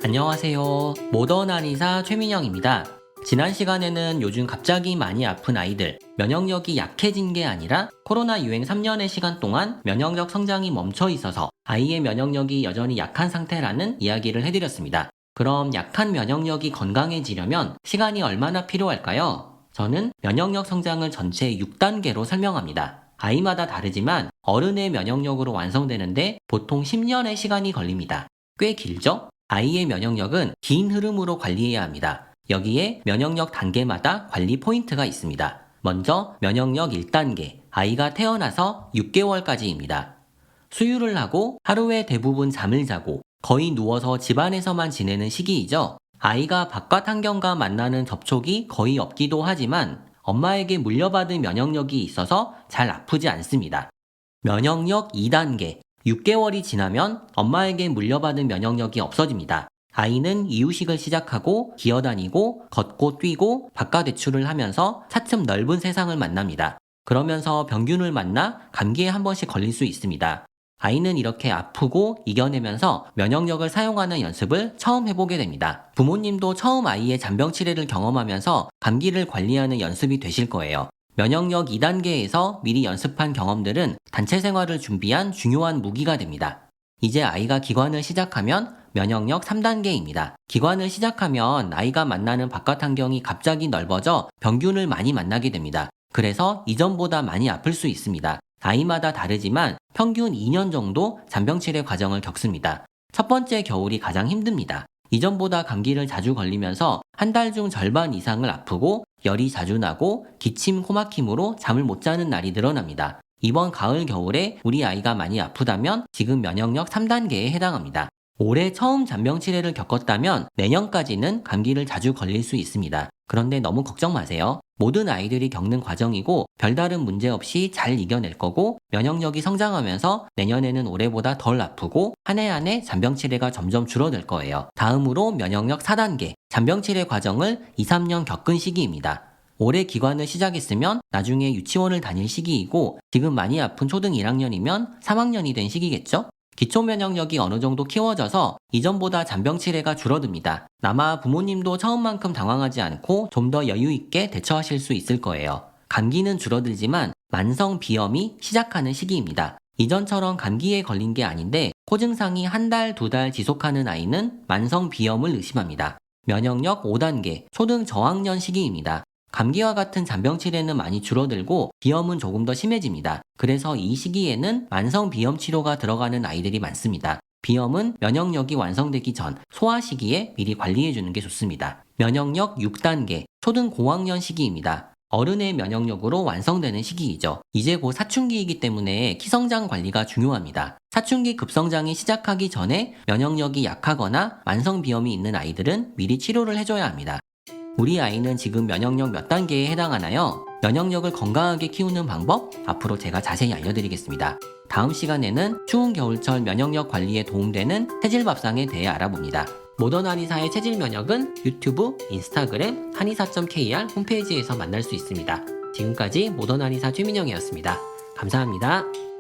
안녕하세요. 모던 한의사 최민영입니다. 지난 시간에는 요즘 갑자기 많이 아픈 아이들, 면역력이 약해진 게 아니라 코로나 유행 3년의 시간 동안 면역력 성장이 멈춰 있어서 아이의 면역력이 여전히 약한 상태라는 이야기를 해드렸습니다. 그럼 약한 면역력이 건강해지려면 시간이 얼마나 필요할까요? 저는 면역력 성장을 전체 6단계로 설명합니다. 아이마다 다르지만 어른의 면역력으로 완성되는데 보통 10년의 시간이 걸립니다. 꽤 길죠? 아이의 면역력은 긴 흐름으로 관리해야 합니다. 여기에 면역력 단계마다 관리 포인트가 있습니다. 먼저 면역력 1단계, 아이가 태어나서 6개월까지입니다. 수유를 하고 하루에 대부분 잠을 자고 거의 누워서 집안에서만 지내는 시기이죠. 아이가 바깥 환경과 만나는 접촉이 거의 없기도 하지만 엄마에게 물려받은 면역력이 있어서 잘 아프지 않습니다. 면역력 2단계, 6개월이 지나면 엄마에게 물려받은 면역력이 없어집니다. 아이는 이유식을 시작하고 기어다니고 걷고 뛰고 바깥 외출을 하면서 차츰 넓은 세상을 만납니다. 그러면서 병균을 만나 감기에 한 번씩 걸릴 수 있습니다. 아이는 이렇게 아프고 이겨내면서 면역력을 사용하는 연습을 처음 해보게 됩니다. 부모님도 처음 아이의 잔병 치레를 경험하면서 감기를 관리하는 연습이 되실 거예요. 면역력 2단계에서 미리 연습한 경험들은 단체 생활을 준비한 중요한 무기가 됩니다. 이제 아이가 기관을 시작하면 면역력 3단계입니다. 기관을 시작하면 아이가 만나는 바깥 환경이 갑자기 넓어져 병균을 많이 만나게 됩니다. 그래서 이전보다 많이 아플 수 있습니다. 아이마다 다르지만 평균 2년 정도 잔병치레 과정을 겪습니다. 첫 번째 겨울이 가장 힘듭니다. 이전보다 감기를 자주 걸리면서 한 달 중 절반 이상을 아프고 열이 자주 나고 기침, 코막힘으로 잠을 못 자는 날이 늘어납니다. 이번 가을 겨울에 우리 아이가 많이 아프다면 지금 면역력 3단계에 해당합니다. 올해 처음 잔병치레를 겪었다면 내년까지는 감기를 자주 걸릴 수 있습니다. 그런데 너무 걱정 마세요. 모든 아이들이 겪는 과정이고 별다른 문제 없이 잘 이겨낼 거고 면역력이 성장하면서 내년에는 올해보다 덜 아프고 한 해 한 해 잔병치레가 점점 줄어들 거예요. 다음으로 면역력 4단계, 잔병치레 과정을 2, 3년 겪은 시기입니다. 올해 기관을 시작했으면 나중에 유치원을 다닐 시기이고 지금 많이 아픈 초등 1학년이면 3학년이 된 시기겠죠? 기초 면역력이 어느 정도 키워져서 이전보다 잔병치레가 줄어듭니다. 아마 부모님도 처음만큼 당황하지 않고 좀 더 여유 있게 대처하실 수 있을 거예요. 감기는 줄어들지만 만성 비염이 시작하는 시기입니다. 이전처럼 감기에 걸린 게 아닌데 코 증상이 한 달, 2달 지속하는 아이는 만성 비염을 의심합니다. 면역력 5단계, 초등 저학년 시기입니다. 감기와 같은 잔병치레는 많이 줄어들고 비염은 조금 더 심해집니다. 그래서 이 시기에는 만성 비염 치료가 들어가는 아이들이 많습니다. 비염은 면역력이 완성되기 전 소아 시기에 미리 관리해주는 게 좋습니다. 면역력 6단계, 초등 고학년 시기입니다. 어른의 면역력으로 완성되는 시기이죠. 이제 곧 사춘기이기 때문에 키성장 관리가 중요합니다. 사춘기 급성장이 시작하기 전에 면역력이 약하거나 만성 비염이 있는 아이들은 미리 치료를 해줘야 합니다. 우리 아이는 지금 면역력 몇 단계에 해당하나요? 면역력을 건강하게 키우는 방법 앞으로 제가 자세히 알려드리겠습니다. 다음 시간에는 추운 겨울철 면역력 관리에 도움되는 체질밥상에 대해 알아봅니다. 모던 한의사의 체질 면역은 유튜브, 인스타그램, 한의사.kr 홈페이지에서 만날 수 있습니다. 지금까지 모던 한의사 최민영이었습니다. 감사합니다.